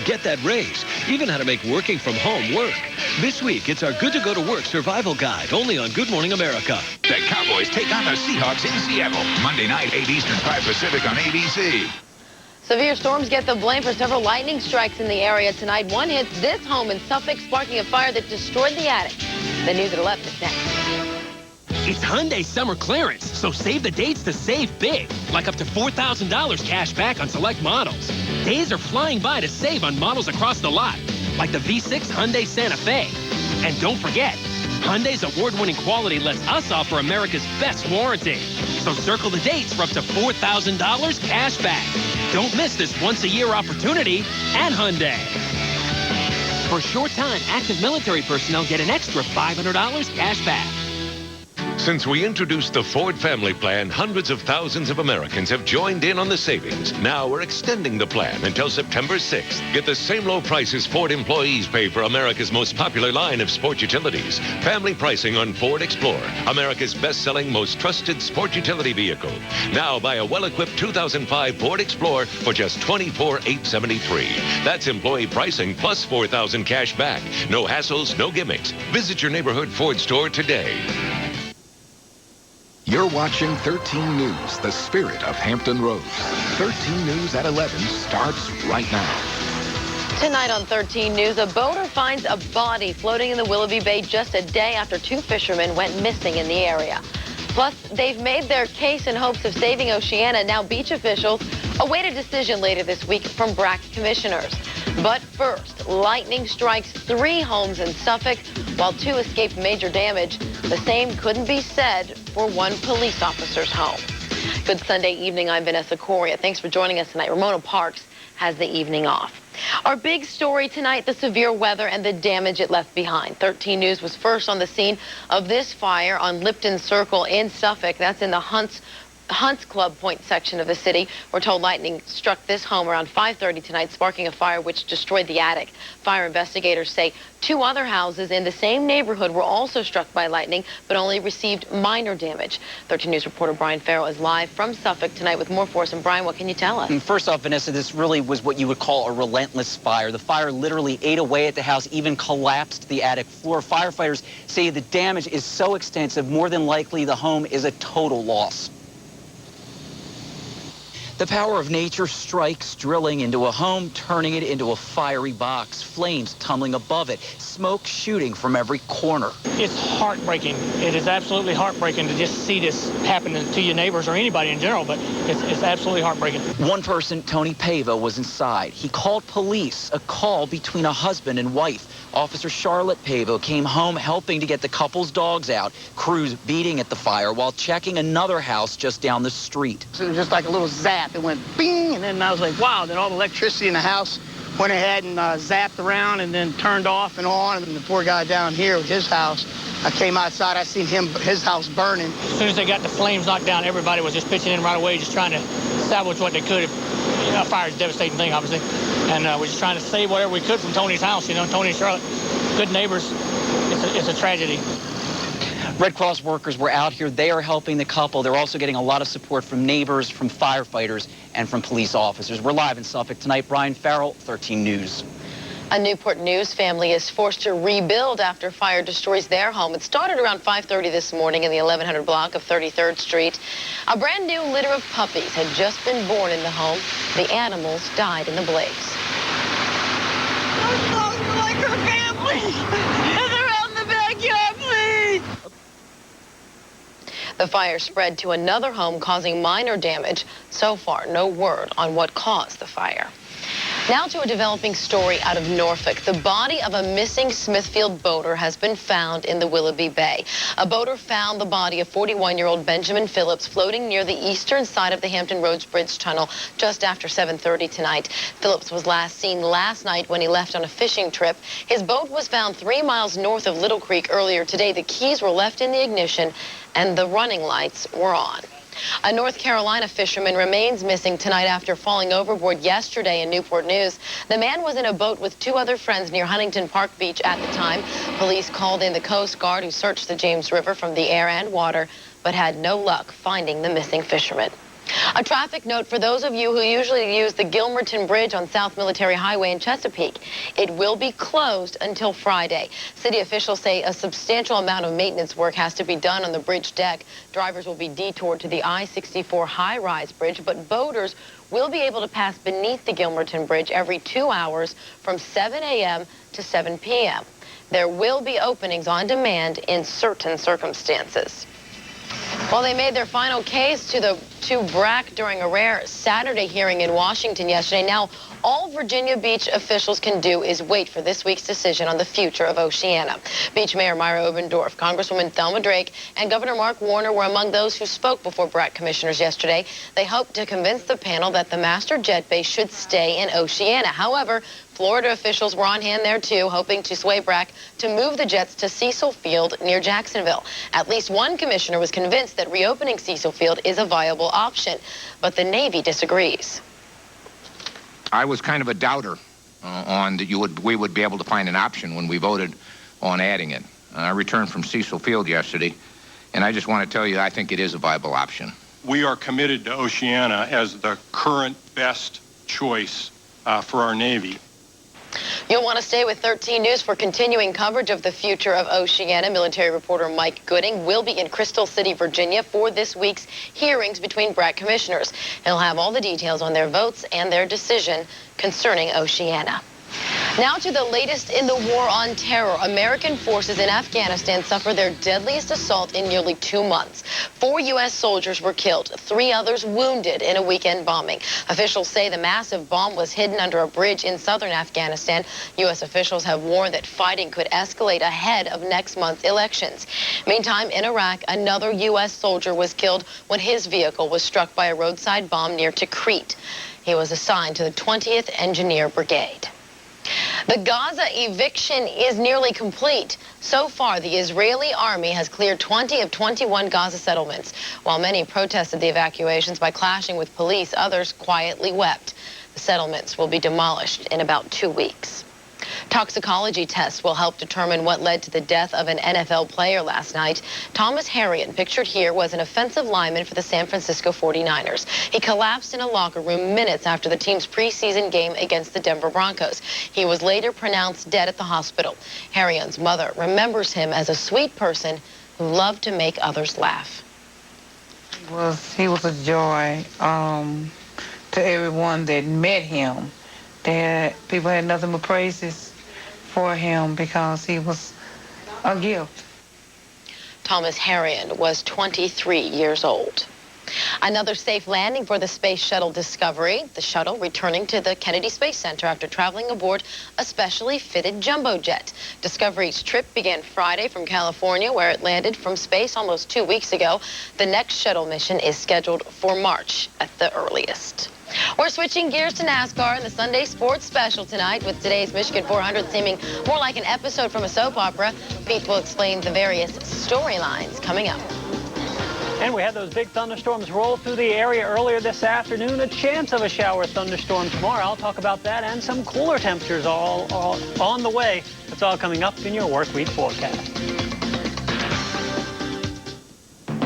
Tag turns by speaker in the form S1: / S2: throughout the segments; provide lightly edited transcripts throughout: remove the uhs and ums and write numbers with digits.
S1: Get that raise. Even how to make working from home work. This week, it's our Good to Go to Work survival guide, only on Good Morning America.
S2: The Cowboys take on the Seahawks in Seattle. Monday night, 8 Eastern, 5 Pacific on ABC.
S3: Severe storms get the blame for several lightning strikes in the area tonight. One hits this home in Suffolk, sparking a fire that destroyed the attic. The news at 11 is next.
S4: It's Hyundai's summer clearance, so save the dates to save big, like up to $4,000 cash back on select models. Days are flying by to save on models across the lot, like the V6 Hyundai Santa Fe. And don't forget, Hyundai's award-winning quality lets us offer America's best warranty. So circle the dates for up to $4,000 cash back. Don't miss this once-a-year opportunity at Hyundai. For a short time, active military personnel get an extra $500 cash back.
S5: Since we introduced the Ford Family Plan, hundreds of thousands of Americans have joined in on the savings. Now we're extending the plan until September 6th. Get the same low prices Ford employees pay for America's most popular line of sport utilities. Family pricing on Ford Explorer, America's best-selling, most trusted sport utility vehicle. Now buy a well-equipped 2005 Ford Explorer for just $24,873. That's employee pricing plus $4,000 cash back. No hassles, no gimmicks. Visit your neighborhood Ford store today.
S2: You're watching 13 News, the spirit of Hampton Roads. 13 News at 11 starts right now.
S3: Tonight on 13 News, a boater finds a body floating in the Willoughby Bay just a day after two fishermen went missing in the area. Plus, they've made their case in hopes of saving Oceana. Now beach officials await a decision later this week from BRAC commissioners. But first, lightning strikes 3 homes in Suffolk, while 2 escaped major damage. The same couldn't be said for 1 police officer's home. Good Sunday evening. I'm Vanessa Correa. Thanks for joining us tonight. Ramona Parks has the evening off. Our big story tonight, the severe weather and the damage it left behind. 13 News was first on the scene of this fire on Lipton Circle in Suffolk. That's in the Hunts Club Point section of the city. We're told lightning struck this home around 5:30 tonight, sparking a fire which destroyed the attic. Fire investigators say 2 other houses in the same neighborhood were also struck by lightning, but only received minor damage. 13 News reporter Brian Farrell is live from Suffolk tonight with more for us. And Brian, what can you tell us?
S6: First off, Vanessa, this really was what you would call a relentless fire. The fire literally ate away at the house, even collapsed the attic floor. Firefighters say the damage is so extensive, more than likely the home is a total loss. The power of nature strikes, drilling into a home, turning it into a fiery box, flames tumbling above it, smoke shooting from every corner.
S7: It's heartbreaking. It is absolutely heartbreaking to just see this happen to your neighbors or anybody in general, but it's absolutely heartbreaking.
S6: One person, Tony Pavo, was inside. He called police, a call between a husband and wife. Officer Charlotte Pavo came home helping to get the couple's dogs out, crews beating at the fire while checking another house just down the street.
S8: It was just like a little zap. It went bing, and then I was like, wow. Then all the electricity in the house went ahead and zapped around and then turned off and on. And the poor guy down here with his house, I came outside, I seen his house burning.
S7: As soon as they got the flames knocked down, everybody was just pitching in right away, just trying to salvage what they could. A fire is a devastating thing, obviously. And we're just trying to save whatever we could from Tony's house. You know, Tony and Charlotte, good neighbors. It's a tragedy.
S6: Red Cross workers were out here. They are helping the couple. They're also getting a lot of support from neighbors, from firefighters, and from police officers. We're live in Suffolk tonight. Brian Farrell, 13 News.
S3: A Newport News family is forced to rebuild after fire destroys their home. It started around 5:30 this morning in the 1100 block of 33rd Street. A brand new litter of puppies had just been born in the home. The animals died in the blaze.
S9: Like her family! And they're out in the backyard, please!
S3: The fire spread to another home, causing minor damage. So far, no word on what caused the fire. Now to a developing story out of Norfolk. The body of a missing Smithfield boater has been found in the Willoughby Bay. A boater found the body of 41-year-old Benjamin Phillips floating near the eastern side of the Hampton Roads Bridge Tunnel just after 7:30 tonight. Phillips was last seen last night when he left on a fishing trip. His boat was found 3 miles north of Little Creek earlier today. The keys were left in the ignition and the running lights were on. A North Carolina fisherman remains missing tonight after falling overboard yesterday in Newport News. The man was in a boat with 2 other friends near Huntington Park Beach at the time. Police called in the Coast Guard, who searched the James River from the air and water, but had no luck finding the missing fisherman. A traffic note for those of you who usually use the Gilmerton Bridge on South Military Highway in Chesapeake. It will be closed until Friday. City officials say a substantial amount of maintenance work has to be done on the bridge deck. Drivers will be detoured to the I-64 high-rise bridge, but boaters will be able to pass beneath the Gilmerton Bridge every 2 hours from 7 a.m. to 7 p.m. There will be openings on demand in certain circumstances. Well, they made their final case to BRAC during a rare Saturday hearing in Washington yesterday. Now, all Virginia Beach officials can do is wait for this week's decision on the future of Oceana. Beach Mayor Myra Obendorf, Congresswoman Thelma Drake, and Governor Mark Warner were among those who spoke before BRAC commissioners yesterday. They hoped to convince the panel that the master jet base should stay in Oceana. However, Florida officials were on hand there, too, hoping to sway BRAC to move the jets to Cecil Field near Jacksonville. At least one commissioner was convinced that reopening Cecil Field is a viable option, but the Navy disagrees.
S10: I was kind of a doubter on that we would be able to find an option when we voted on adding it. I returned from Cecil Field yesterday, and I just want to tell you I think it is a viable option.
S11: We are committed to Oceana as the current best choice for our Navy.
S3: You'll want to stay with 13 News for continuing coverage of the future of Oceana. Military reporter Mike Gooding will be in Crystal City, Virginia for this week's hearings between BRAC commissioners. He'll have all the details on their votes and their decision concerning Oceana. Now to the latest in the war on terror. American forces in Afghanistan suffer their deadliest assault in nearly 2 months. 4 U.S. soldiers were killed, 3 others wounded in a weekend bombing. Officials say the massive bomb was hidden under a bridge in southern Afghanistan. U.S. officials have warned that fighting could escalate ahead of next month's elections. Meantime, in Iraq, another U.S. soldier was killed when his vehicle was struck by a roadside bomb near Tikrit. He was assigned to the 20th Engineer Brigade. The Gaza eviction is nearly complete. So far, the Israeli army has cleared 20 of 21 Gaza settlements. While many protested the evacuations by clashing with police, others quietly wept. The settlements will be demolished in about 2 weeks. Toxicology tests will help determine what led to the death of an NFL player last night. Thomas Harrion, pictured here, was an offensive lineman for the San Francisco 49ers. He collapsed in a locker room minutes after the team's preseason game against the Denver Broncos. He was later pronounced dead at the hospital. Harrion's mother remembers him as a sweet person who loved to make others laugh.
S12: He was a joy to everyone that met him. People had nothing but praises for him because he was a gift.
S3: Thomas Harrion was 23 years old. Another safe landing for the Space Shuttle Discovery. The shuttle returning to the Kennedy Space Center after traveling aboard a specially fitted jumbo jet. Discovery's trip began Friday from California, where it landed from space almost 2 weeks ago. The next shuttle mission is scheduled for March at the earliest. We're switching gears to NASCAR in the Sunday Sports Special tonight, with today's Michigan 400 seeming more like an episode from a soap opera. Pete will explain the various storylines coming up.
S13: And we had those big thunderstorms roll through the area earlier this afternoon. A chance of a shower thunderstorm tomorrow. I'll talk about that and some cooler temperatures all on the way. That's all coming up in your work week forecast.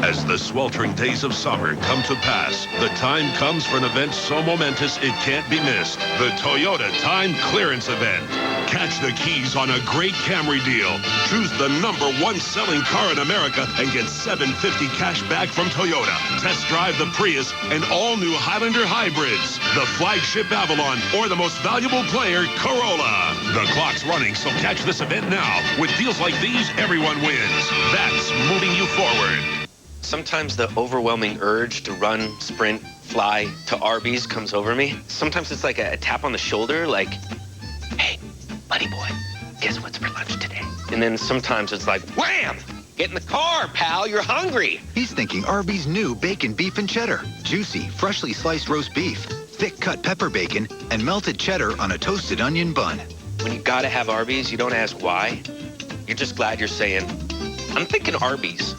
S14: As the sweltering days of summer come to pass, the time comes for an event so momentous it can't be missed. The Toyota Time Clearance Event. Catch the keys on a great Camry deal. Choose the #1 selling car in America and get $750 cash back from Toyota. Test drive the Prius and all-new Highlander hybrids, the flagship Avalon, or the most valuable player, Corolla. The clock's running, so catch this event now. With deals like these, everyone wins. That's moving you forward.
S15: Sometimes the overwhelming urge to run, sprint, fly to Arby's comes over me. Sometimes it's like a tap on the shoulder, like, hey, buddy boy, guess what's for lunch today? And then sometimes it's like, wham! Get in the car, pal, you're hungry.
S16: He's thinking Arby's new bacon, beef, and cheddar. Juicy, freshly sliced roast beef, thick-cut pepper bacon, and melted cheddar on a toasted onion bun.
S15: When you gotta have Arby's, you don't ask why. You're just glad you're saying, I'm thinking Arby's.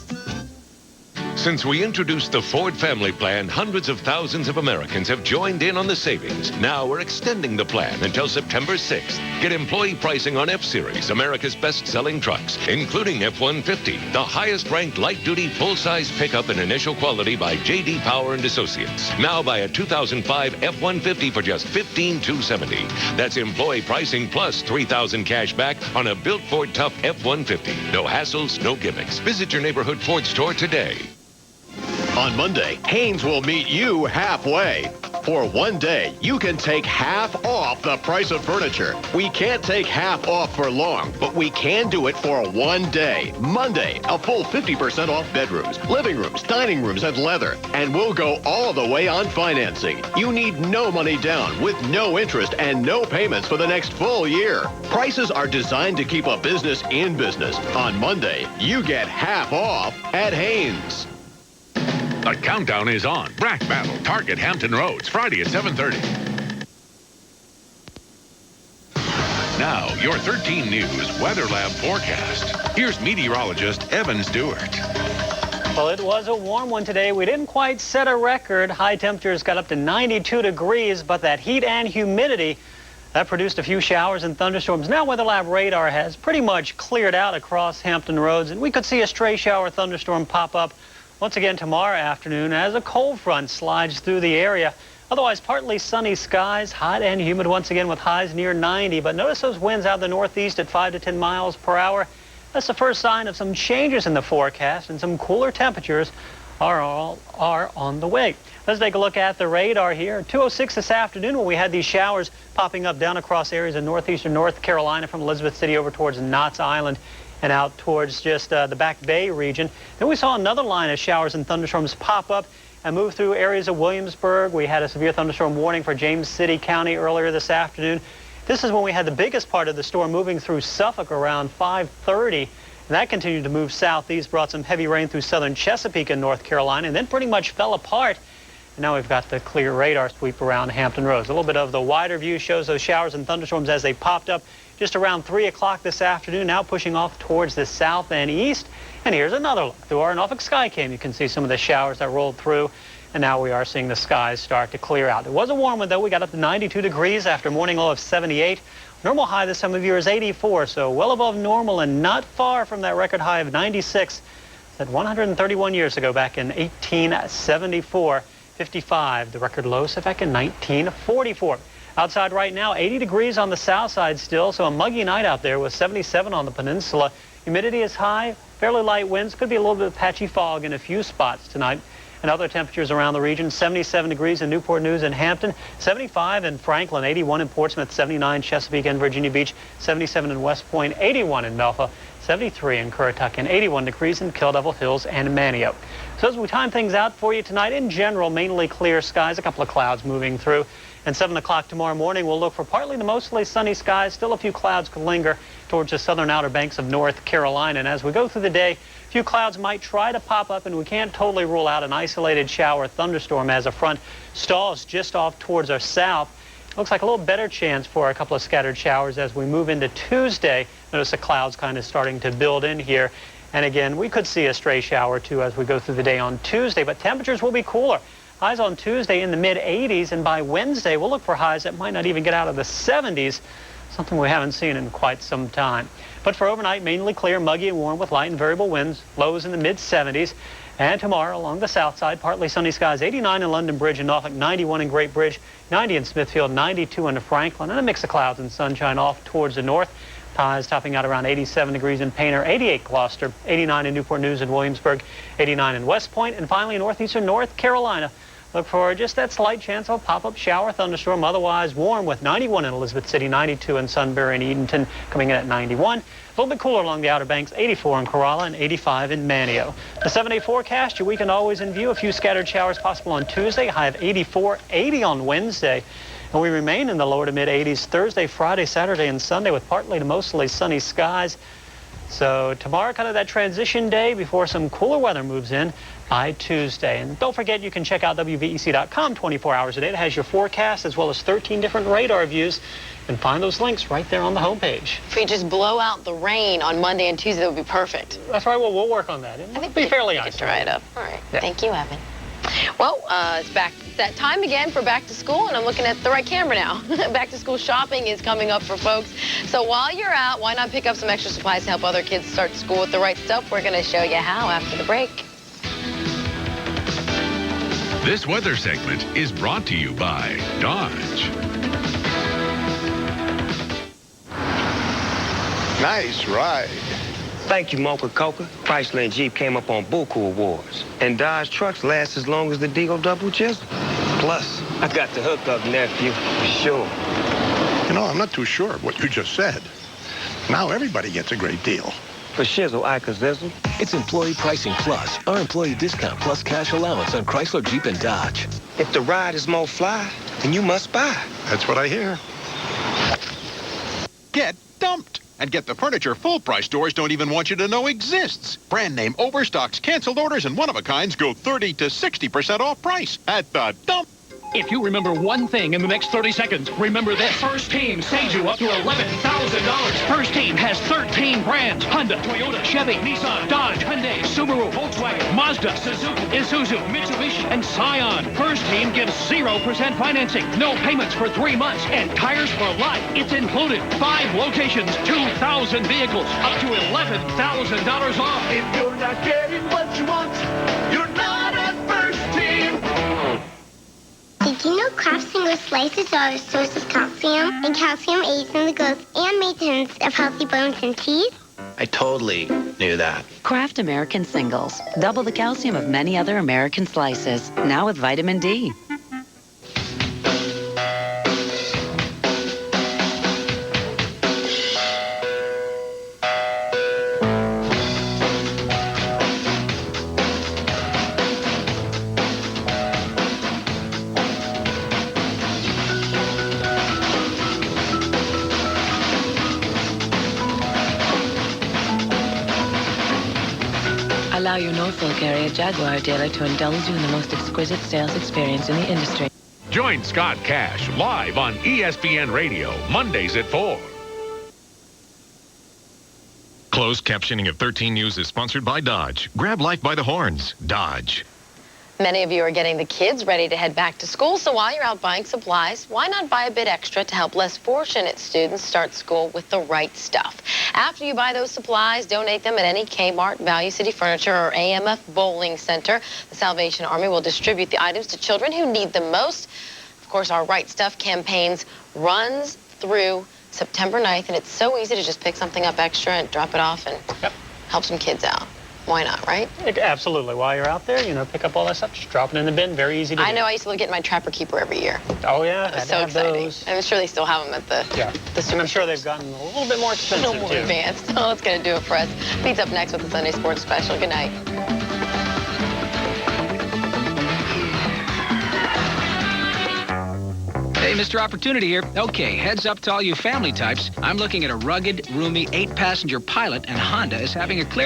S5: Since we introduced the Ford family plan, hundreds of thousands of Americans have joined in on the savings. Now we're extending the plan until September 6th. Get employee pricing on F-Series, America's best-selling trucks, including F-150, the highest-ranked light-duty full-size pickup in initial quality by J.D. Power and Associates. Now buy a 2005 F-150 for just $15,270. That's employee pricing plus $3,000 cash back on a built Ford Tough F-150. No hassles, no gimmicks. Visit your neighborhood Ford store today.
S17: On Monday, Haynes will meet you halfway. For one day, you can take half off the price of furniture. We can't take half off for long, but we can do it for one day. Monday, a full 50% off bedrooms, living rooms, dining rooms, and leather. And we'll go all the way on financing. You need no money down with no interest and no payments for the next full year. Prices are designed to keep a business in business. On Monday, you get half off at Haynes.
S18: The countdown is on. Brack Battle, Target Hampton Roads, Friday at 7:30. Now, your 13 News Weather Lab forecast. Here's meteorologist Evan Stewart.
S13: Well, it was a warm one today. We didn't quite set a record. High temperatures got up to 92 degrees, but that heat and humidity, that produced a few showers and thunderstorms. Now Weather Lab radar has pretty much cleared out across Hampton Roads, and we could see a stray shower thunderstorm pop up once again tomorrow afternoon as a cold front slides through the area. Otherwise, partly sunny skies, hot and humid once again with highs near 90. But notice those winds out of the northeast at 5 to 10 miles per hour. That's the first sign of some changes in the forecast, and some cooler temperatures are on the way. Let's take a look at the radar here. 2:06 this afternoon when we had these showers popping up down across areas of northeastern North Carolina from Elizabeth City over towards Knott's Island and out towards just the Back Bay region. Then we saw another line of showers and thunderstorms pop up and move through areas of Williamsburg. We had a severe thunderstorm warning for James City County earlier this afternoon. This is when we had the biggest part of the storm moving through Suffolk around 5:30. And that continued to move southeast, brought some heavy rain through southern Chesapeake and North Carolina, and then pretty much fell apart. And now we've got the clear radar sweep around Hampton Roads. A little bit of the wider view shows those showers and thunderstorms as they popped up just around 3 o'clock this afternoon, now pushing off towards the south and east. And here's another look through our Norfolk Skycam. You can see some of the showers that rolled through, and now we are seeing the skies start to clear out. It was a warm one, though. We got up to 92 degrees after a morning low of 78. Normal high this time of year is 84, so well above normal and not far from that record high of 96 that 131 years ago back in 1874. 55, the record low set back in 1944. Outside right now, 80 degrees on the south side still, so a muggy night out there with 77 on the peninsula. Humidity is high, fairly light winds. Could be a little bit of patchy fog in a few spots tonight. And other temperatures around the region, 77 degrees in Newport News and Hampton, 75 in Franklin, 81 in Portsmouth, 79 Chesapeake and Virginia Beach, 77 in West Point, 81 in Melfa, 73 in Currituck, and 81 degrees in Kill Devil Hills and Manio. So as we time things out for you tonight, in general, mainly clear skies, a couple of clouds moving through. And 7 o'clock tomorrow morning, we'll look for partly to mostly sunny skies. Still a few clouds could linger towards the southern outer banks of North Carolina. And as we go through the day, a few clouds might try to pop up, and we can't totally rule out an isolated shower thunderstorm as a front stalls just off towards our south. Looks like a little better chance for a couple of scattered showers as we move into Tuesday. Notice the clouds kind of starting to build in here. And again, we could see a stray shower or two as we go through the day on Tuesday, but temperatures will be cooler. Highs on Tuesday in the mid-80s, and by Wednesday, we'll look for highs that might not even get out of the 70s, something we haven't seen in quite some time. But for overnight, mainly clear, muggy and warm with light and variable winds, lows in the mid-70s. And tomorrow, along the south side, partly sunny skies, 89 in London Bridge and Norfolk, 91 in Great Bridge, 90 in Smithfield, 92 in Franklin, and a mix of clouds and sunshine off towards the north. Highs topping out around 87 degrees in Painter, 88 Gloucester, 89 in Newport News and Williamsburg, 89 in West Point, and finally northeastern North Carolina. Look for just that slight chance of a pop-up shower thunderstorm. Otherwise warm with 91 in Elizabeth City, 92 in Sunbury and Edenton, coming in at 91. A little bit cooler along the Outer Banks, 84 in Corolla and 85 in Manio. The 7-day forecast, your weekend always in view. A few scattered showers possible on Tuesday, high of 84, 80 on Wednesday. And we remain in the lower to mid-80s Thursday, Friday, Saturday, and Sunday with partly to mostly sunny skies. So tomorrow, kind of that transition day before some cooler weather moves in by Tuesday. And don't forget, you can check out WVEC.com 24 hours a day. It has your forecast as well as 13 different radar views. And find those links right there on the homepage.
S3: If we just blow out the rain on Monday and Tuesday, that would be perfect.
S13: That's right. Well, we'll work on that. It'll be fairly nice.
S3: Dry it up. All right. Yeah. Thank you, Evan. Well, it's that time again for back to school, and I'm looking at the right camera now. Back to school shopping is coming up for folks. So while you're out, why not pick up some extra supplies to help other kids start school with the right stuff? We're going to show you how after the break.
S18: This weather segment is brought to you by Dodge.
S19: Nice ride.
S20: Thank you, Mocha Coca. Chrysler and Jeep came up on Buku Awards. And Dodge trucks last as long as the Deagle Double Chisel. Plus, I got the hookup, nephew, for sure.
S19: You know, I'm not too sure of what you just said. Now everybody gets a great deal.
S20: For shizzle, Ike Zizzle.
S1: It's Employee Pricing Plus, our employee discount plus cash allowance on Chrysler, Jeep, and Dodge.
S20: If the ride is more fly, then you must buy.
S19: That's what I hear.
S17: Get dumped. And get the furniture full-price stores don't even want you to know exists. Brand name overstocks, canceled orders, and one-of-a-kinds go 30 to 60% off price at the dump.
S21: If you remember one thing in the next 30 seconds, remember this. First Team saves you up to $11,000. First Team has 13 brands. Honda, Toyota, Chevy, Nissan, Dodge, Hyundai, Subaru, Volkswagen, Mazda, Suzuki, Isuzu, Mitsubishi, and Scion. First Team gives 0% financing, no payments for 3 months, and tires for life. It's included. 5 locations, 2,000 vehicles, up to $11,000 off.
S9: If you're not getting what you want, you're not at First Team.
S22: Did you know Kraft single slices are a source of calcium? And calcium aids in the growth and maintenance of healthy bones and teeth?
S15: I totally knew that.
S23: Kraft American Singles. Double the calcium of many other American slices. Now with vitamin D.
S24: Allow your Norfolk area Jaguar dealer to indulge you in the most exquisite sales experience in the industry.
S18: Join Scott Cash live on ESPN Radio, Mondays at 4. Closed captioning of 13 News is sponsored by Dodge. Grab life by the horns. Dodge.
S3: Many of you are getting the kids ready to head back to school, so while you're out buying supplies, why not buy a bit extra to help less fortunate students start school with the right stuff? After you buy those supplies, donate them at any Kmart, Value City Furniture, or AMF Bowling Center. The Salvation Army will distribute the items to children who need them most. Of course, our Right Stuff campaigns runs through September 9th, and it's so easy to just pick something up extra and drop it off and help some kids out. Why not, right?
S13: Absolutely. While you're out there, you know, pick up all that stuff, just drop it in the bin. Very easy to do.
S3: I know. I used to get my Trapper Keeper every year.
S13: Oh, yeah.
S3: It was so exciting. Those. I'm sure they still have them at the
S13: And I'm sure they've gotten a little bit more expensive,
S3: a little more advanced. So that's going to do it for us. Beats up next with the Sunday Sports Special. Good night.
S25: Hey, Mr. Opportunity here. Okay, heads up to all you family types. I'm looking at a rugged, roomy 8-passenger Pilot, and Honda is having a clear